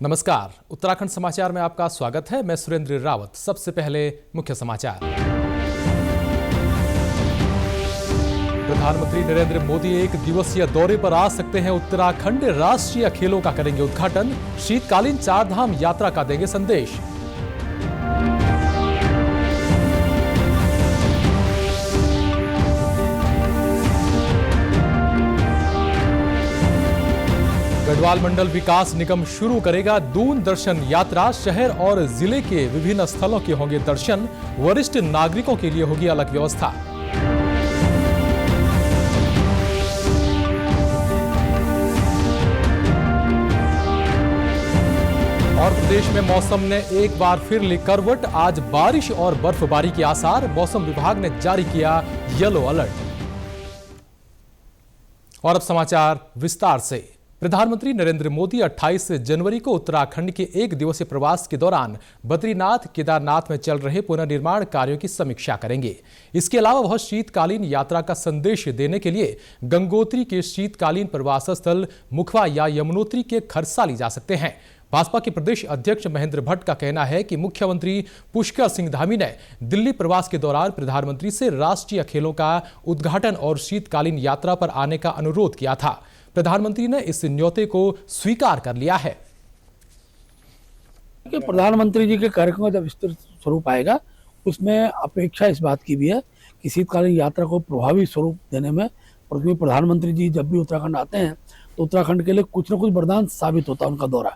नमस्कार, उत्तराखंड समाचार में आपका स्वागत है। मैं सुरेंद्र रावत। सबसे पहले मुख्य समाचार। प्रधानमंत्री नरेंद्र मोदी एक दिवसीय दौरे पर आ सकते हैं उत्तराखंड। राष्ट्रीय खेलों का करेंगे उद्घाटन। शीतकालीन चारधाम यात्रा का देंगे संदेश। गढ़वाल मंडल विकास निगम शुरू करेगा दून दर्शन यात्रा। शहर और जिले के विभिन्न स्थलों के होंगे दर्शन। वरिष्ठ नागरिकों के लिए होगी अलग व्यवस्था। और प्रदेश में मौसम ने एक बार फिर ली करवट। आज बारिश और बर्फबारी के आसार। मौसम विभाग ने जारी किया येलो अलर्ट। और अब समाचार विस्तार से। प्रधानमंत्री नरेंद्र मोदी 28 जनवरी को उत्तराखंड के एक दिवसीय प्रवास के दौरान बद्रीनाथ केदारनाथ में चल रहे पुनर्निर्माण कार्यों की समीक्षा करेंगे। इसके अलावा वह शीतकालीन यात्रा का संदेश देने के लिए गंगोत्री के शीतकालीन प्रवास स्थल मुखवा या यमुनोत्री के खरसाली जा सकते हैं। भाजपा के प्रदेश अध्यक्ष महेंद्र भट्ट का कहना है कि मुख्यमंत्री पुष्कर सिंह धामी ने दिल्ली प्रवास के दौरान प्रधानमंत्री से राष्ट्रीय खेलों का उद्घाटन और शीतकालीन यात्रा पर आने का अनुरोध किया था। प्रधानमंत्री ने इस न्योते को स्वीकार कर लिया है। प्रधानमंत्री जी के कार्यक्रम का जब विस्तृत स्वरूप आएगा, उसमें अपेक्षा इस बात की भी है कि शीतकालीन यात्रा को प्रभावी स्वरूप देने में प्रधानमंत्री जी जब भी उत्तराखंड आते हैं तो उत्तराखंड के लिए कुछ न कुछ वरदान साबित होता है उनका दौरा।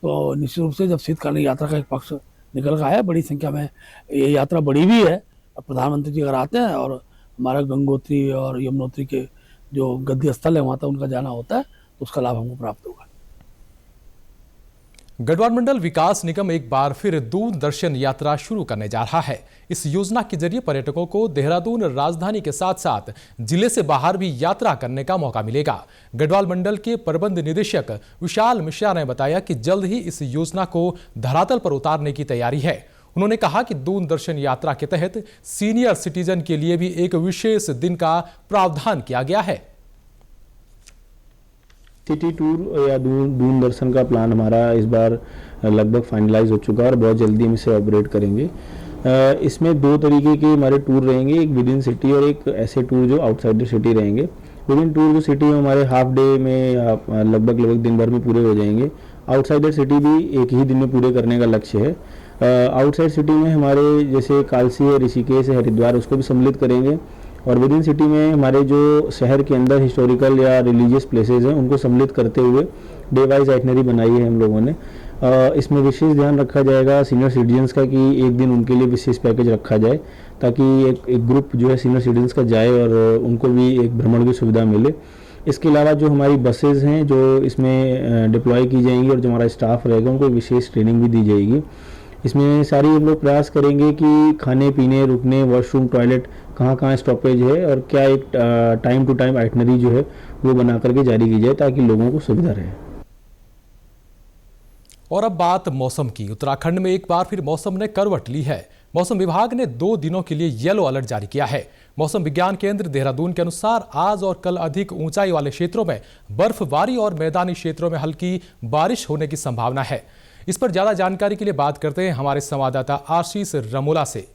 तो निश्चित रूप से जब शीतकालीन यात्रा का एक पक्ष निकल रहा है, बड़ी संख्या में ये यात्रा बढ़ी भी है। प्रधानमंत्री जी अगर आते हैं और हमारा गंगोत्री और यमुनोत्री के जो गद्य स्थल है वहां तक उनका जाना होता है, तो उसका लाभ हमको प्राप्त होगा। गढ़वाल मंडल विकास निगम एक बार फिर दून दर्शन यात्रा शुरू करने जा रहा है। इस योजना के जरिए पर्यटकों को देहरादून राजधानी के साथ साथ जिले से बाहर भी यात्रा करने का मौका मिलेगा। गढ़वाल मंडल के प्रबंध निदेशक विशाल मिश्रा ने बताया कि जल्द ही इस योजना को धरातल पर उतारने की तैयारी है। उन्होंने कहा कि दून दर्शन यात्रा के तहत सीनियर सिटीजन के लिए भी एक विशेष दिन का प्रावधान किया गया है। सिटी टूर या दून दर्शन का प्लान हमारा इस बार लगभग फाइनलाइज हो चुका है और बहुत जल्दी हम इसे ऑपरेट करेंगे। इसमें दो तरीके के हमारे टूर रहेंगे, एक विद इन सिटी और एक ऐसे टूर जो आउटसाइड द सिटी रहेंगे। विद इन टूर जो सिटी में हमारे हाफ डे में लगभग दिन भर में पूरे हो जाएंगे। आउटसाइड द सिटी भी एक ही दिन में पूरे करने का लक्ष्य है। आउटसाइड सिटी में हमारे जैसे कालसी है, ऋषिकेश है, हरिद्वार, उसको भी सम्मिलित करेंगे। और विद इन सिटी में हमारे जो शहर के अंदर हिस्टोरिकल या रिलीजियस प्लेसेस हैं उनको सम्मिलित करते हुए डे वाइज आइटनरी बनाई है हम लोगों ने। इसमें विशेष ध्यान रखा जाएगा सीनियर सिटीजन्स का कि एक दिन उनके लिए विशेष पैकेज रखा जाए ताकि एक ग्रुप जो है सीनियर सिटीजन्स का जाए और उनको भी एक भ्रमण की सुविधा मिले। इसके अलावा जो हमारी बसेज हैं जो इसमें डिप्लॉय की जाएंगी और जो हमारा स्टाफ रहेगा उनको विशेष ट्रेनिंग भी दी जाएगी। इसमें सारी हम लोग प्रयास करेंगे कि खाने पीने, रुकने, वॉशरूम, टॉयलेट कहाँ स्टॉपेज है और क्या एक टाइम टू टाइम आइटनरी जो है वो बना करके जारी की जाए ताकि लोगों को सुविधा रहे। और अब बात मौसम की। उत्तराखंड में एक बार फिर मौसम ने करवट ली है। मौसम विभाग ने 2 दिनों के लिए येलो अलर्ट जारी किया है। मौसम विज्ञान केंद्र देहरादून के अनुसार आज और कल अधिक ऊंचाई वाले क्षेत्रों में बर्फबारी और मैदानी क्षेत्रों में हल्की बारिश होने की संभावना है। इस पर ज्यादा जानकारी के लिए बात करते हैं हमारे संवाददाता आशीष रमोला से।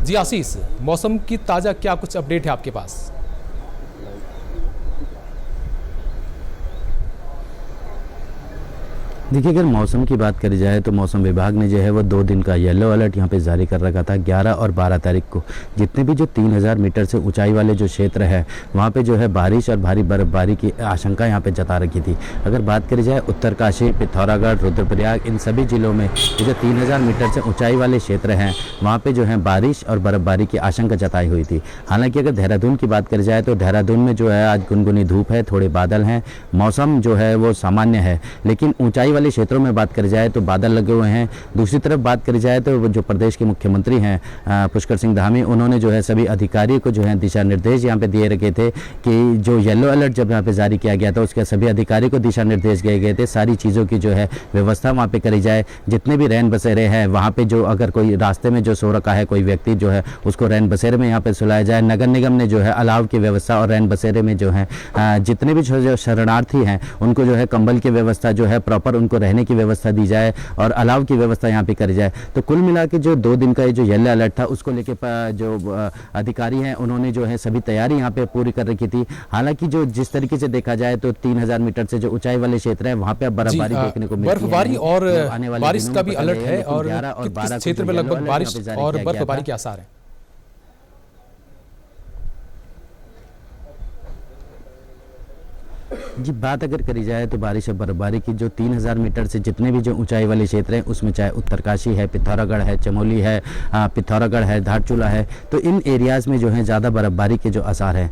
जी आशीष, मौसम की ताजा क्या कुछ अपडेट है आपके पास? देखिए, अगर मौसम की बात करी जाए तो मौसम विभाग ने जो है वो 2 दिन का येलो अलर्ट यहाँ पे जारी कर रखा था। 11 और 12 तारीख को जितने भी जो 3000 मीटर से ऊंचाई वाले जो क्षेत्र है वहाँ पे जो है बारिश और भारी बर्फबारी की आशंका यहाँ पे जता रखी थी। अगर बात करी जाए उत्तरकाशी, पिथौरागढ़, रुद्रप्रयाग, इन सभी जिलों में जो 3000 मीटर से ऊँचाई वाले क्षेत्र हैं वहाँ पर जो है बारिश और बर्फबारी की आशंका जताई हुई थी। हालाँकि अगर देहरादून की बात करी जाए तो देहरादून में जो है आज गुनगुनी धूप है, थोड़े बादल हैं, मौसम जो है वो सामान्य है। लेकिन ऊंचाई वाले क्षेत्रों में बात करी जाए तो बादल लगे हुए हैं। दूसरी तरफ बात करी जाए तो जो प्रदेश के मुख्यमंत्री हैं पुष्कर सिंह धामी, उन्होंने जो है सभी अधिकारियों को जो है दिशा निर्देश यहाँ पे दिए रखे थे कि जो येलो अलर्ट जब यहाँ पे जारी किया गया था उसके सभी अधिकारियों को दिशा निर्देश दिए गए थे सारी चीज़ों की जो है व्यवस्था वहाँ पे करी जाए। जितने भी रैन बसेरे हैं वहाँ पे जो अगर कोई रास्ते में जो सो रखा है कोई व्यक्ति जो है उसको रैन बसेरे में यहाँ पे सुलाया जाए। नगर निगम ने जो है अलाव की व्यवस्था और रैन बसेरे में जो है जितने भी जो शरणार्थी हैं उनको जो है कंबल की व्यवस्था जो है प्रॉपर उनको रहने की व्यवस्था दी जाए और अलाव की व्यवस्था यहाँ पे करी जाए। तो कुल मिला के जो 2 दिन का ये जो येलो अलर्ट था उसको लेके जो अधिकारी हैं उन्होंने जो है सभी तैयारी यहाँ पे पूरी कर रखी थी। हालांकि जो जिस तरीके से देखा जाए तो 3000 मीटर से जो ऊंचाई वाले क्षेत्र है वहाँ पे अब बर्फबारी देखने को मिलती है। बर्फबारी और आने वाले बारिश दिनों का में भी पता अलर्ट लगेगा, है लेकिन और 11 और 12 किस क्षेत्र में लगभग बारिश और बर्फबारी के आसार हैं? जी बात अगर करी जाए तो बारिश और बर्फबारी की जो 3000 मीटर से जितने भी जो ऊंचाई वाले क्षेत्र हैं उसमें चाहे उत्तरकाशी है, पिथौरागढ़ है, चमोली है, पिथौरागढ़ है, धारचूला है, तो इन एरियाज़ में जो है ज़्यादा बर्फबारी के जो आसार हैं।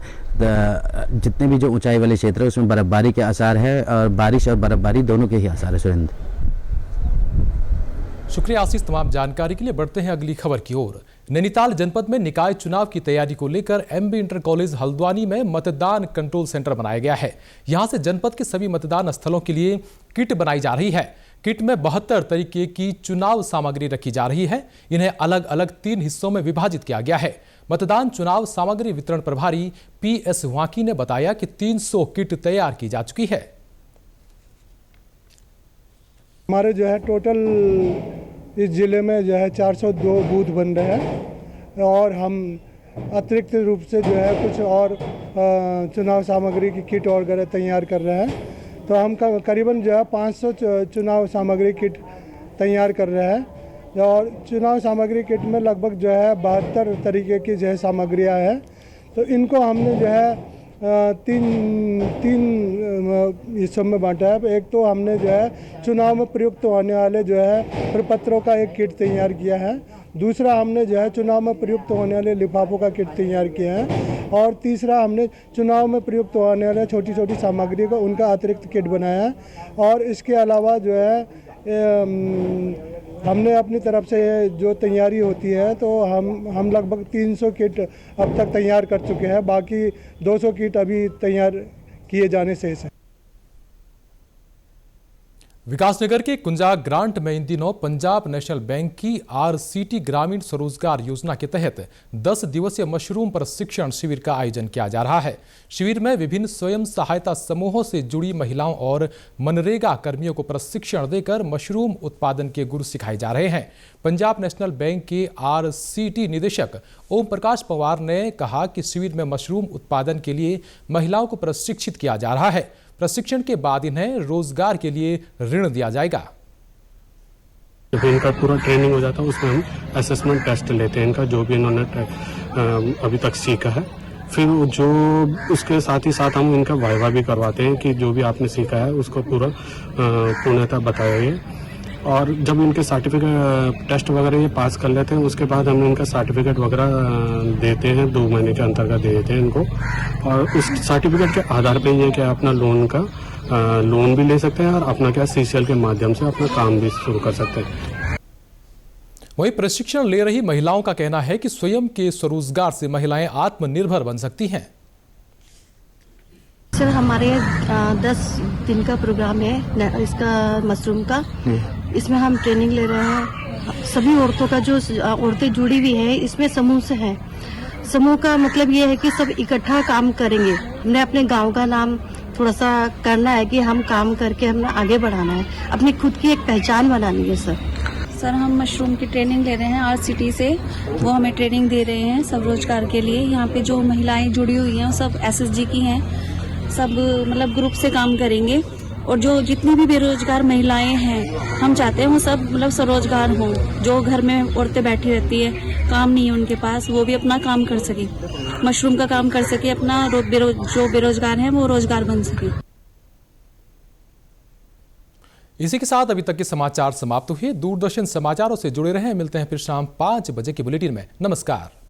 जितने भी जो ऊंचाई वाले क्षेत्र है उसमें बर्फबारी के आसार है और बारिश और बर्फबारी दोनों के ही आसार है। सुरेंद्र, शुक्रिया आशीष। तमाम जानकारी के लिए बढ़ते हैं अगली खबर की ओर। नैनीताल जनपद में निकाय चुनाव की तैयारी को लेकर एमबी इंटर कॉलेज हल्द्वानी में मतदान कंट्रोल सेंटर बनाया गया है। यहां से जनपद के सभी मतदान स्थलों के लिए किट बनाई जा रही है। किट में 72 तरीके की चुनाव सामग्री रखी जा रही है। इन्हें अलग अलग 3 हिस्सों में विभाजित किया गया है। मतदान चुनाव सामग्री वितरण प्रभारी PS वाकी ने बताया कि 300 किट तैयार की जा चुकी है। हमारे जो है टोटल इस ज़िले में जो है 402 बूथ बन रहे हैं और हम अतिरिक्त रूप से जो है कुछ और चुनाव सामग्री की किट वगैरह तैयार कर रहे हैं। तो हम करीबन जो है 500 चुनाव सामग्री किट तैयार कर रहे हैं और चुनाव सामग्री किट में लगभग जो है 72 तरीके की जो है सामग्रियाँ हैं। तो इनको हमने जो है तीन हिस्सों में बांटा है। एक तो हमने जो है चुनाव में प्रयुक्त होने वाले जो है प्रपत्रों का एक किट तैयार किया है। दूसरा हमने जो है चुनाव में प्रयुक्त होने वाले लिफाफों का किट तैयार किया है और तीसरा हमने चुनाव में प्रयुक्त होने वाले छोटी छोटी सामग्री का उनका अतिरिक्त किट बनाया है। और इसके अलावा जो है हमने अपनी तरफ से जो तैयारी होती है तो हम लगभग 300 किट अब तक तैयार कर चुके हैं। बाकी 200 किट अभी तैयार किए जाने शेष है। विकासनगर के कुंजा ग्रांट में इन दिनों पंजाब नेशनल बैंक की RCT ग्रामीण स्वरोजगार योजना के तहत 10 दिवसीय मशरूम प्रशिक्षण शिविर का आयोजन किया जा रहा है। शिविर में विभिन्न स्वयं सहायता समूहों से जुड़ी महिलाओं और मनरेगा कर्मियों को प्रशिक्षण देकर मशरूम उत्पादन के गुर सिखाए जा रहे हैं। पंजाब नेशनल बैंक के RCT निदेशक ओम प्रकाश पवार ने कहा कि शिविर में मशरूम उत्पादन के लिए महिलाओं को प्रशिक्षित किया जा रहा है। प्रशिक्षण के बाद इन्हें रोजगार के लिए ऋण दिया जाएगा। जब इनका पूरा ट्रेनिंग हो जाता है उसमें हम असेसमेंट टेस्ट लेते हैं इनका जो भी इन्होंने अभी तक सीखा है। फिर जो उसके साथ ही साथ हम इनका वाइवा भी करवाते हैं कि जो भी आपने सीखा है उसको पूरा पूर्णतः बताइए। और जब इनके सर्टिफिकेट टेस्ट वगैरह ये पास कर लेते हैं उसके बाद हम इनका सर्टिफिकेट वगैरह देते हैं, 2 महीने के अंतर का दे देते हैं इनको। और उस सर्टिफिकेट के आधार पे ये क्या अपना लोन भी ले सकते हैं और अपना क्या CCL के माध्यम से अपना काम भी शुरू कर सकते हैं। वहीं प्रशिक्षण ले रही महिलाओं का कहना है कि स्वयं के स्वरोजगार से महिलाएं आत्मनिर्भर बन सकती हैं। सर हमारे 10 दिन का प्रोग्राम है इसका मशरूम का। इसमें हम ट्रेनिंग ले रहे हैं। सभी औरतों का जो औरतें जुड़ी हुई है इसमें समूह से है। समूह का मतलब ये है कि सब इकट्ठा काम करेंगे। हमने अपने गांव का नाम थोड़ा सा करना है कि हम काम करके हमने आगे बढ़ाना है, अपनी खुद की एक पहचान बनानी है। सर हम मशरूम की ट्रेनिंग ले रहे हैं RCT से। वो हमें ट्रेनिंग दे रहे हैं सब रोजगार के लिए। यहाँ पे जो महिलाएं जुड़ी हुई हैं सब SSG की हैं, सब मतलब ग्रुप से काम करेंगे। और जो जितनी भी बेरोजगार महिलाएं हैं हम चाहते हैं वो सब मतलब स्वरोजगार हों। जो घर में औरतें बैठी रहती है, काम नहीं है उनके पास, वो भी अपना काम कर सके, मशरूम का काम कर सके, अपना जो बेरोजगार हैं वो रोजगार बन सके। इसी के साथ अभी तक के समाचार समाप्त हुए। दूरदर्शन समाचारों से जुड़े रहें। मिलते हैं फिर शाम 5 बजे के बुलेटिन में। नमस्कार।